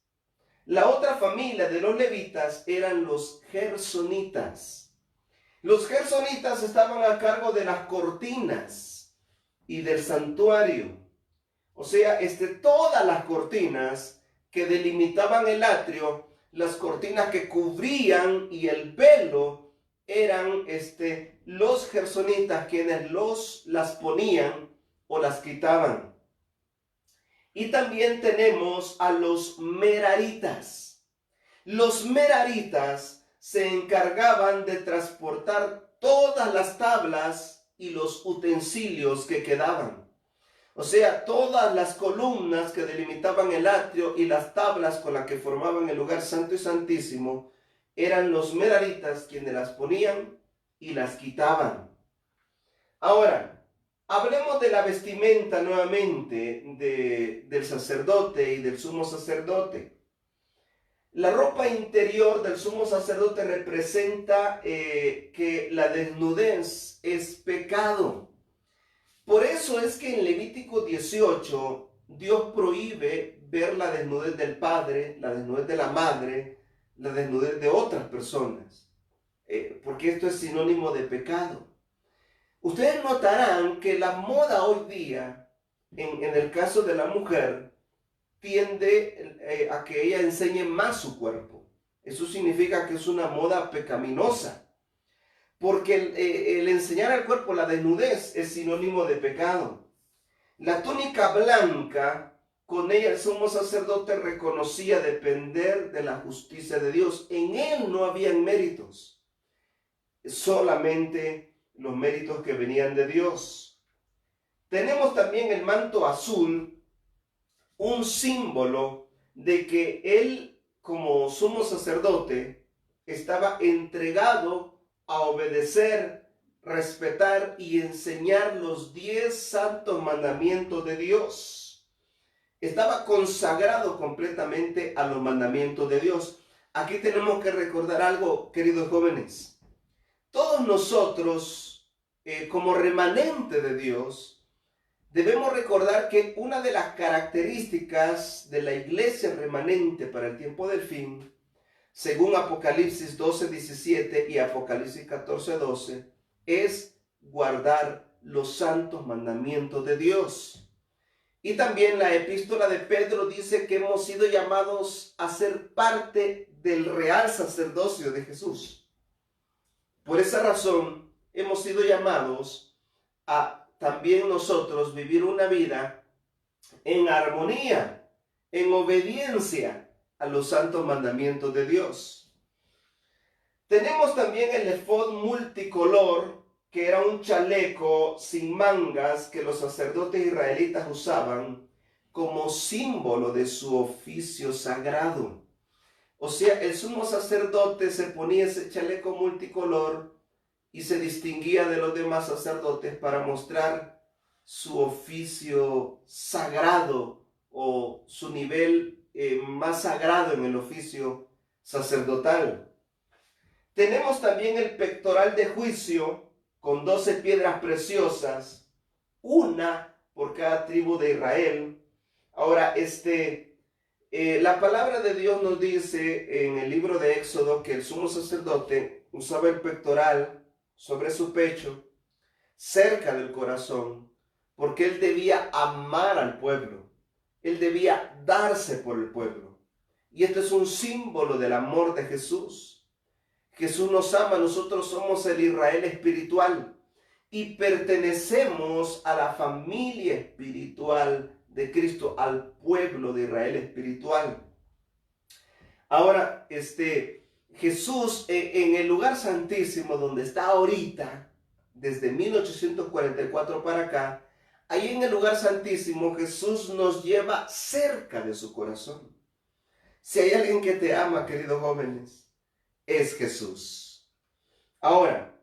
La otra familia de los levitas eran los gersonitas. Los gersonitas estaban a cargo de las cortinas y del santuario. O sea, todas las cortinas que delimitaban el atrio, las cortinas que cubrían y el velo, eran los gersonitas quienes las ponían o las quitaban. Y también tenemos a los meraritas. Los meraritas se encargaban de transportar todas las tablas y los utensilios que quedaban. O sea, todas las columnas que delimitaban el atrio y las tablas con las que formaban el lugar santo y santísimo, eran los meraritas quienes las ponían y las quitaban. Ahora, hablemos de la vestimenta nuevamente del sacerdote y del sumo sacerdote. La ropa interior del sumo sacerdote representa que la desnudez es pecado. Por eso es que en Levítico 18 Dios prohíbe ver la desnudez del padre, la desnudez de la madre, la desnudez de otras personas, porque esto es sinónimo de pecado. Ustedes notarán que la moda hoy día, en el caso de la mujer, tiende a que ella enseñe más su cuerpo. Eso significa que es una moda pecaminosa, porque el enseñar al cuerpo la desnudez es sinónimo de pecado. La túnica blanca, con ella el sumo sacerdote reconocía depender de la justicia de Dios. En él no habían méritos, solamente los méritos que venían de Dios. Tenemos también el manto azul, un símbolo de que él, como sumo sacerdote, estaba entregado a obedecer, respetar y enseñar los 10 santos mandamientos de Dios. Estaba consagrado completamente a los mandamientos de Dios. Aquí tenemos que recordar algo, queridos jóvenes. Todos nosotros, como remanente de Dios, debemos recordar que una de las características de la iglesia remanente para el tiempo del fin, según Apocalipsis 12:17 y Apocalipsis 14:12, es guardar los santos mandamientos de Dios. Y también la epístola de Pedro dice que hemos sido llamados a ser parte del real sacerdocio de Jesús. Por esa razón, hemos sido llamados a también nosotros vivir una vida en armonía, en obediencia a los santos mandamientos de Dios. Tenemos también el efod multicolor, que era un chaleco sin mangas que los sacerdotes israelitas usaban como símbolo de su oficio sagrado. O sea, el sumo sacerdote se ponía ese chaleco multicolor y se distinguía de los demás sacerdotes para mostrar su oficio sagrado o su nivel más sagrado en el oficio sacerdotal. Tenemos también el pectoral de juicio con 12 piedras preciosas, una por cada tribu de Israel. Ahora, la palabra de Dios nos dice en el libro de Éxodo que el sumo sacerdote usaba el pectoral sobre su pecho, cerca del corazón, porque él debía amar al pueblo, él debía darse por el pueblo. Y esto es un símbolo del amor de Jesús. Jesús nos ama, nosotros somos el Israel espiritual y pertenecemos a la familia espiritual de Cristo, al pueblo de Israel espiritual. Ahora, Jesús en el lugar santísimo donde está ahorita, desde 1844 para acá, ahí en el lugar santísimo Jesús nos lleva cerca de su corazón. Si hay alguien que te ama, queridos jóvenes, es Jesús. Ahora,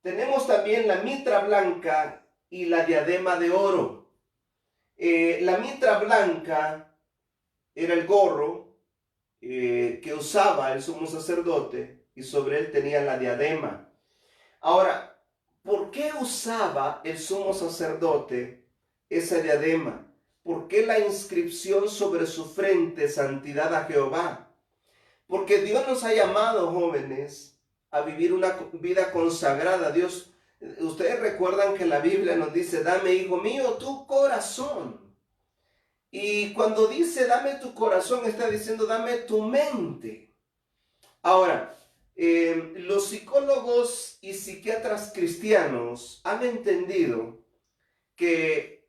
tenemos también la mitra blanca y la diadema de oro. La mitra blanca era el gorro que usaba el sumo sacerdote y sobre él tenía la diadema. Ahora, ¿por qué usaba el sumo sacerdote esa diadema? ¿Por qué la inscripción sobre su frente, santidad a Jehová? Porque Dios nos ha llamado, jóvenes, a vivir una vida consagrada a Dios. Ustedes recuerdan que la Biblia nos dice, dame, hijo mío, tu corazón. Y cuando dice, dame tu corazón, está diciendo, dame tu mente. Ahora, los psicólogos y psiquiatras cristianos han entendido que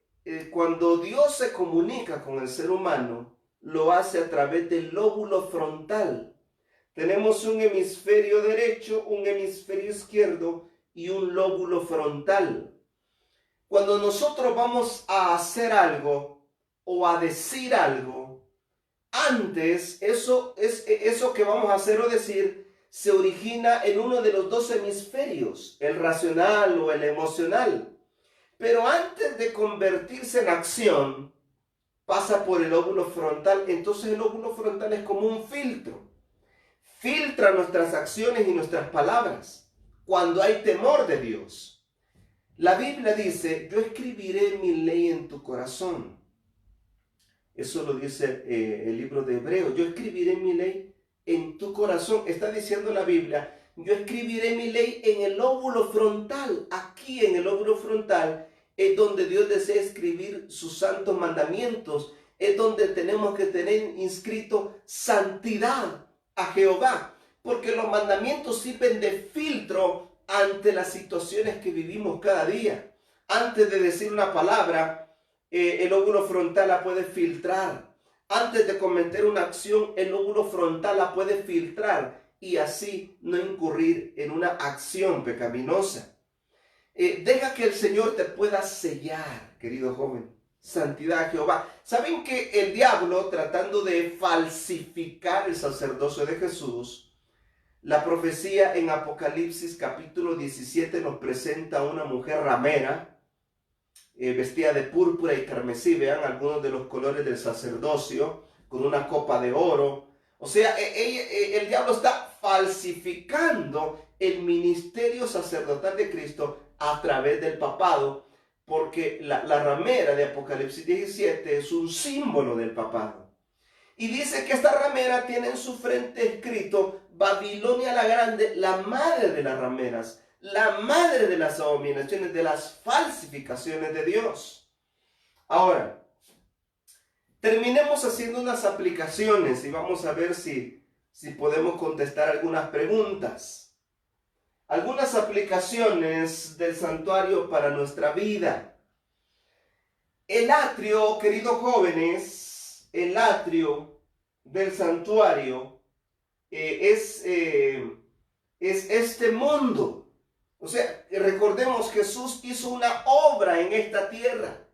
cuando Dios se comunica con el ser humano, lo hace a través del lóbulo frontal. Tenemos un hemisferio derecho, un hemisferio izquierdo y un lóbulo frontal. Cuando nosotros vamos a hacer algo o a decir algo, antes eso que vamos a hacer o decir se origina en uno de los dos hemisferios, el racional o el emocional. Pero antes de convertirse en acción, pasa por el lóbulo frontal. Entonces el lóbulo frontal es como un filtro. Filtra nuestras acciones y nuestras palabras cuando hay temor de Dios. La Biblia dice, yo escribiré mi ley en tu corazón. Eso lo dice el libro de Hebreos. Yo escribiré mi ley en tu corazón. Está diciendo la Biblia, yo escribiré mi ley en el lóbulo frontal. Aquí en el lóbulo frontal es donde Dios desea escribir sus santos mandamientos. Es donde tenemos que tener inscrito santidad a Jehová, porque los mandamientos sirven de filtro ante las situaciones que vivimos cada día. Antes de decir una palabra, el lóbulo frontal la puede filtrar. Antes de cometer una acción, el lóbulo frontal la puede filtrar y así no incurrir en una acción pecaminosa. Deja que el Señor te pueda sellar, querido joven. Santidad a Jehová. ¿Saben que el diablo, tratando de falsificar el sacerdocio de Jesús, la profecía en Apocalipsis capítulo 17 nos presenta a una mujer ramera, vestida de púrpura y carmesí, vean algunos de los colores del sacerdocio, con una copa de oro. O sea, el diablo está falsificando el ministerio sacerdotal de Cristo a través del papado, porque la ramera de Apocalipsis 17 es un símbolo del papado. Y dice que esta ramera tiene en su frente escrito Babilonia la Grande, la madre de las rameras, la madre de las abominaciones, de las falsificaciones de Dios. Ahora, terminemos haciendo unas aplicaciones y vamos a ver si podemos contestar algunas preguntas. Algunas aplicaciones del santuario para nuestra vida. El atrio, queridos jóvenes, el atrio del santuario es este mundo. O sea, recordemos, Jesús hizo una obra en esta tierra.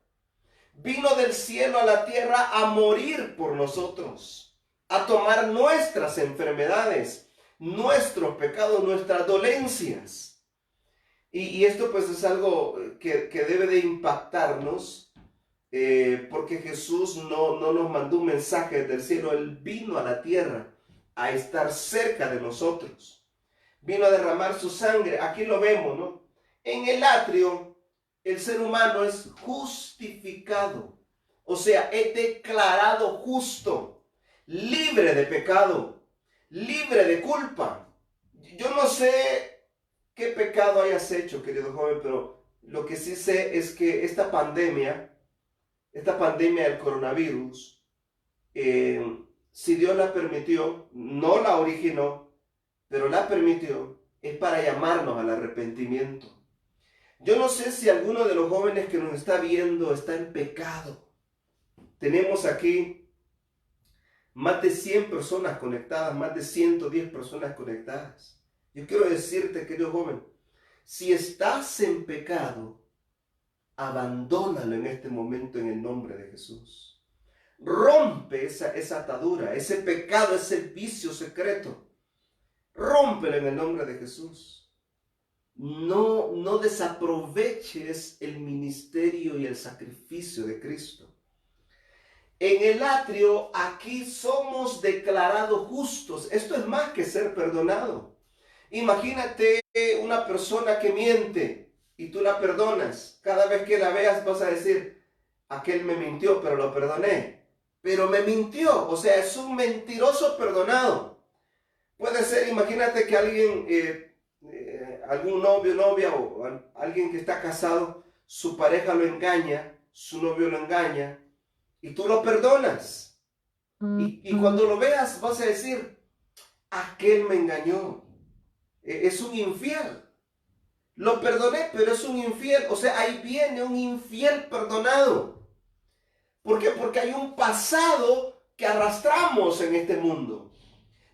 Vino del cielo a la tierra a morir por nosotros, a tomar nuestras enfermedades, nuestros pecados, nuestras dolencias. Y esto pues es algo que debe de impactarnos, porque Jesús no nos mandó un mensaje del cielo. Él vino a la tierra a estar cerca de nosotros. Vino a derramar su sangre. Aquí lo vemos, ¿no? En el atrio, el ser humano es justificado. O sea, es declarado justo, libre de pecado, libre de culpa. Yo no sé qué pecado hayas hecho, querido joven, pero lo que sí sé es que esta pandemia del coronavirus, si Dios la permitió, no la originó, pero la permitió, es para llamarnos al arrepentimiento. Yo no sé si alguno de los jóvenes que nos está viendo está en pecado. Tenemos aquí más de 100 personas conectadas, más de 110 personas conectadas. Yo quiero decirte, querido joven, si estás en pecado, abandónalo en este momento en el nombre de Jesús. Rompe esa atadura, ese pecado, ese vicio secreto. Rómpelo en el nombre de Jesús. No desaproveches el ministerio y el sacrificio de Cristo. En el atrio, aquí somos declarados justos. Esto es más que ser perdonado. Imagínate una persona que miente y tú la perdonas. Cada vez que la veas vas a decir, aquel me mintió, pero lo perdoné. Pero me mintió, o sea, es un mentiroso perdonado. Puede ser, imagínate que alguien... algún novio, novia o alguien que está casado, su pareja lo engaña, su novio lo engaña y tú lo perdonas. Y cuando lo veas vas a decir, aquel me engañó, es un infiel. Lo perdoné, pero es un infiel. O sea, ahí viene un infiel perdonado. ¿Por qué? Porque hay un pasado que arrastramos en este mundo.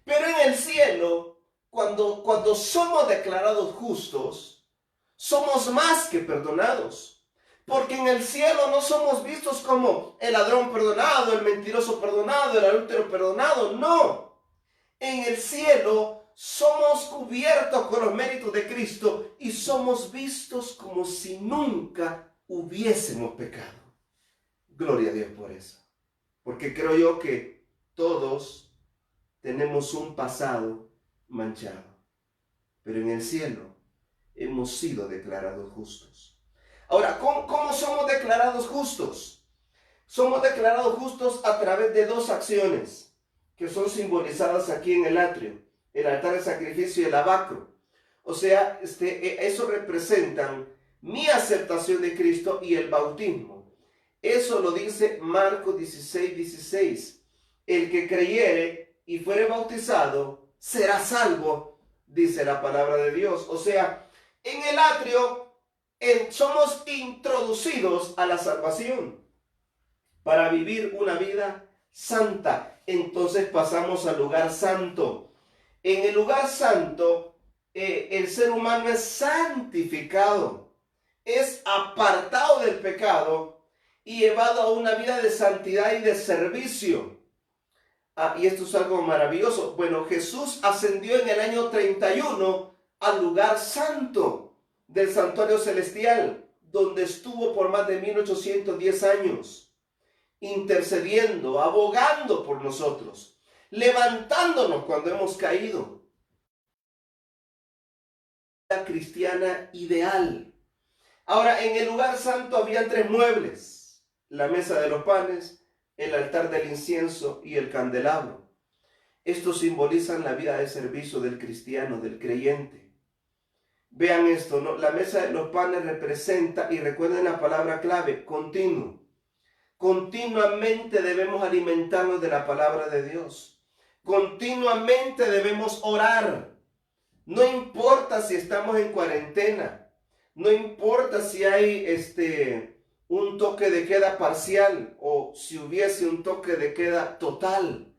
Pero en el cielo, cuando somos declarados justos, somos más que perdonados. Porque en el cielo no somos vistos como el ladrón perdonado, el mentiroso perdonado, el adúltero perdonado. No. En el cielo somos cubiertos con los méritos de Cristo y somos vistos como si nunca hubiésemos pecado. Gloria a Dios por eso. Porque creo yo que todos tenemos un pasado manchado, pero en el cielo hemos sido declarados justos. Ahora, ¿cómo somos declarados justos? Somos declarados justos a través de dos acciones que son simbolizadas aquí en el atrio: el altar de sacrificio y el lavacro. O sea, eso representan mi aceptación de Cristo y el bautismo. Eso lo dice Marcos 16:16. El que creyere y fuere bautizado será salvo, dice la palabra de Dios. O sea, en el atrio somos introducidos a la salvación para vivir una vida santa. Entonces pasamos al lugar santo. En el lugar santo, el ser humano es santificado, es apartado del pecado y llevado a una vida de santidad y de servicio. Y esto es algo maravilloso. Bueno, Jesús ascendió en el año 31 al lugar santo del santuario celestial, donde estuvo por más de 1810 años, intercediendo, abogando por nosotros, levantándonos cuando hemos caído. La cristiana ideal. Ahora, en el lugar santo había 3 muebles: la mesa de los panes, el altar del incienso y el candelabro. Estos simbolizan la vida de servicio del cristiano, del creyente. Vean esto, ¿no? La mesa de los panes representa, y recuerden la palabra clave, continuo. Continuamente debemos alimentarnos de la palabra de Dios. Continuamente debemos orar. No importa si estamos en cuarentena. No importa si hay un toque de queda parcial o si hubiese un toque de queda total.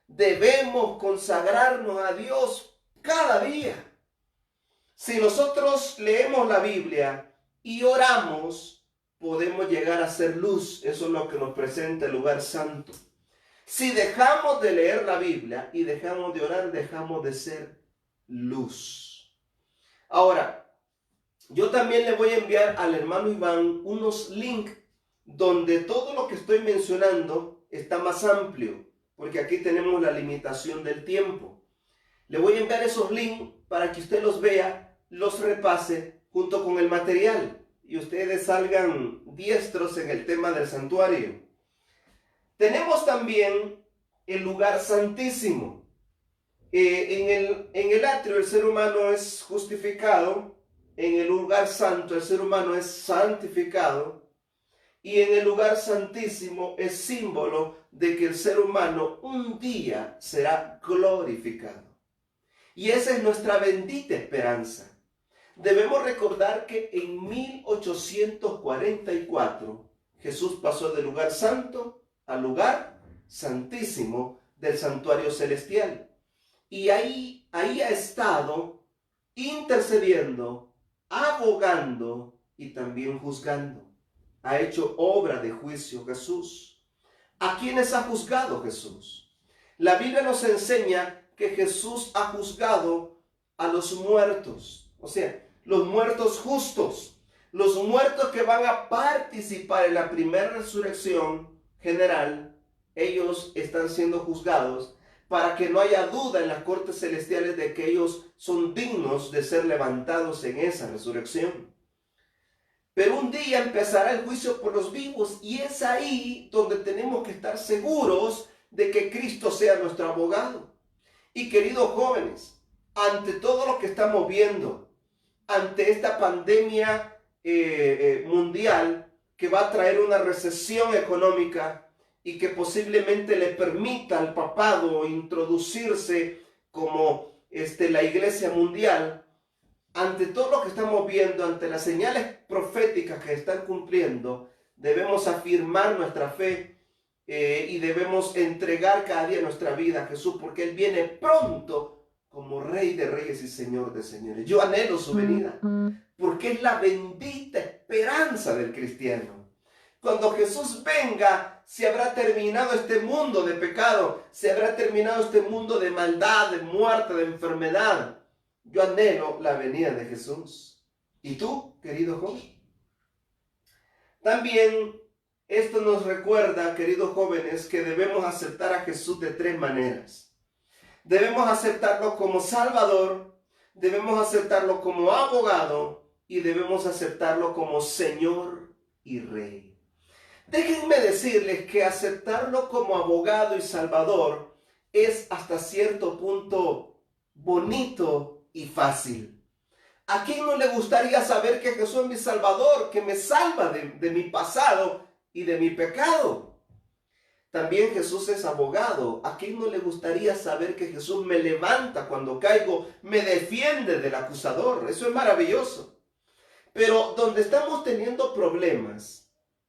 Debemos consagrarnos a Dios cada día. Si nosotros leemos la Biblia y oramos, podemos llegar a ser luz. Eso es lo que nos presenta el lugar santo. Si dejamos de leer la Biblia y dejamos de orar, dejamos de ser luz. Ahora, yo también le voy a enviar al hermano Iván unos links donde todo lo que estoy mencionando está más amplio, porque aquí tenemos la limitación del tiempo. Le voy a enviar esos links para que usted los vea, los repase junto con el material y ustedes salgan diestros en el tema del santuario. Tenemos también el lugar santísimo. En el atrio el ser humano es justificado, en el lugar santo el ser humano es santificado y en el lugar santísimo es símbolo de que el ser humano un día será glorificado. Y esa es nuestra bendita esperanza. Debemos recordar que en 1844 Jesús pasó del lugar santo al lugar santísimo del santuario celestial. Y ahí ha estado intercediendo, abogando y también juzgando. Ha hecho obra de juicio Jesús. ¿A quiénes ha juzgado Jesús? La Biblia nos enseña que Jesús ha juzgado a los muertos, o sea, los muertos justos, los muertos que van a participar en la primera resurrección general. Ellos están siendo juzgados para que no haya duda en las cortes celestiales de que ellos son dignos de ser levantados en esa resurrección. Pero un día empezará el juicio por los vivos y es ahí donde tenemos que estar seguros de que Cristo sea nuestro abogado. Y queridos jóvenes, ante todo lo que estamos viendo, ante esta pandemia mundial que va a traer una recesión económica y que posiblemente le permita al papado introducirse como la iglesia mundial, ante todo lo que estamos viendo, ante las señales proféticas que están cumpliendo, debemos afirmar nuestra fe y debemos entregar cada día nuestra vida a Jesús, porque Él viene pronto como Rey de Reyes y Señor de Señores. Yo anhelo su venida, porque es la bendita esperanza del cristiano. Cuando Jesús venga, se habrá terminado este mundo de pecado, se habrá terminado este mundo de maldad, de muerte, de enfermedad. Yo anhelo la venida de Jesús. ¿Y tú, querido joven? También esto nos recuerda, queridos jóvenes, que debemos aceptar a Jesús de tres maneras. Debemos aceptarlo como Salvador, debemos aceptarlo como abogado y debemos aceptarlo como Señor y Rey. Déjenme decirles que aceptarlo como abogado y Salvador es hasta cierto punto bonito y fácil. ¿A quién no le gustaría saber que Jesús es mi Salvador, que me salva de mi pasado y de mi pecado? También Jesús es abogado. ¿A quién no le gustaría saber que Jesús me levanta cuando caigo, me defiende del acusador? Eso es maravilloso. Pero donde estamos teniendo problemas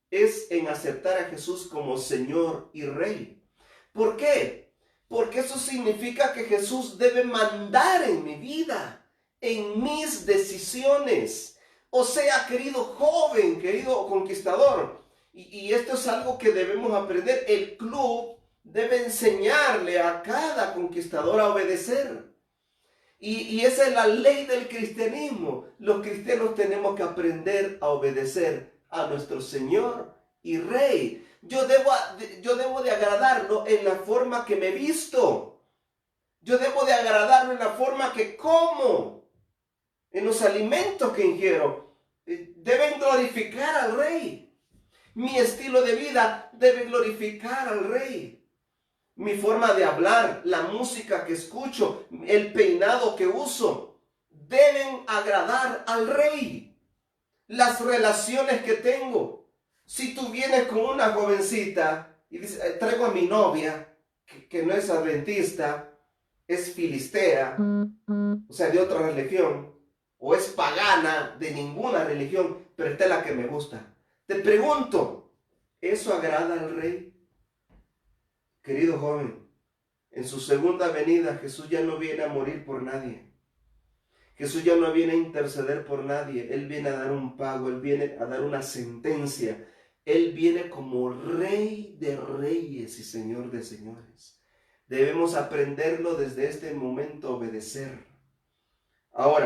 es en aceptar a Jesús como Señor y Rey. ¿Por qué? Porque eso significa que Jesús debe mandar en mi vida, en mis decisiones. O sea, querido joven, querido conquistador, y esto es algo que debemos aprender. El club debe enseñarle a cada conquistador a obedecer. Y esa es la ley del cristianismo. Los cristianos tenemos que aprender a obedecer a nuestro Señor y Rey. Yo debo de agradarlo en la forma que me visto. Yo debo de agradarlo en la forma que como, en los alimentos que ingiero. Deben glorificar al Rey. Mi estilo de vida debe glorificar al Rey. Mi forma de hablar, la música que escucho, el peinado que uso, deben agradar al Rey. Las relaciones que tengo. Si tú vienes con una jovencita y dices, traigo a mi novia, que no es adventista, es filistea, o sea, de otra religión, o es pagana, de ninguna religión, pero esta es la que me gusta. Te pregunto, ¿eso agrada al Rey? Querido joven, En su segunda venida, Jesús ya no viene a morir por nadie. Jesús ya no viene a interceder por nadie. Él viene a dar un pago, Él viene a dar una sentencia. Él viene como Rey de Reyes y Señor de Señores. Debemos aprenderlo desde este momento, obedecer. Ahora,